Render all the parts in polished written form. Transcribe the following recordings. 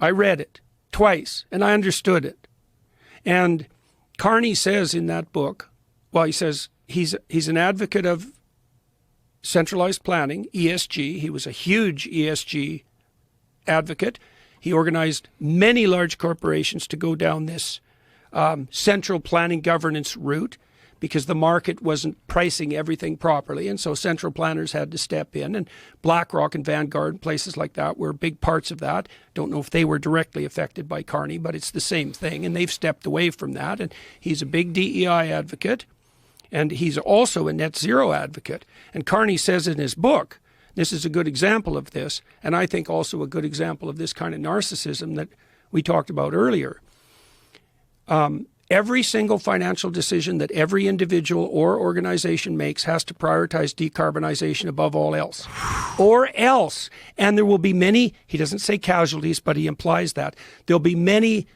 I read it twice, and I understood it. And Carney says in that book, well, he says he's an advocate of centralized planning, ESG. He was a huge ESG advocate. He organized many large corporations to go down this central planning governance route because the market wasn't pricing everything properly. And so central planners had to step in. And BlackRock and Vanguard and places like that were big parts of that. Don't know if they were directly affected by Carney, but it's the same thing. And they've stepped away from that. And he's a big DEI advocate. And he's also a net zero advocate. And Carney says in his book, this is a good example of this, and I think also a good example of this kind of narcissism that we talked about earlier. Every single financial decision that every individual or organization makes has to prioritize decarbonization above all else. Or else, and there will be many, he doesn't say casualties, but he implies that, there'll be many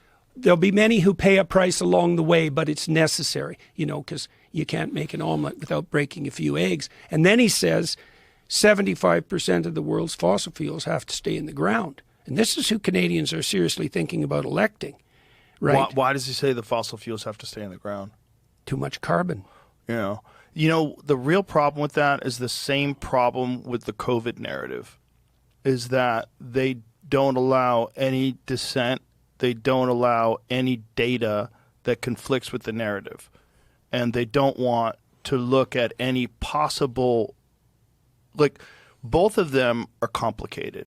who pay a price along the way, but it's necessary, because you can't make an omelet without breaking a few eggs. And then he says 75% of the world's fossil fuels have to stay in the ground. And this is who Canadians are seriously thinking about electing, right? Why does he say the fossil fuels have to stay in the ground? Too much carbon. The real problem with that is the same problem with the COVID narrative, is that they don't allow any dissent. They don't allow any data that conflicts with the narrative. And they don't want to look at any possible, both of them are complicated.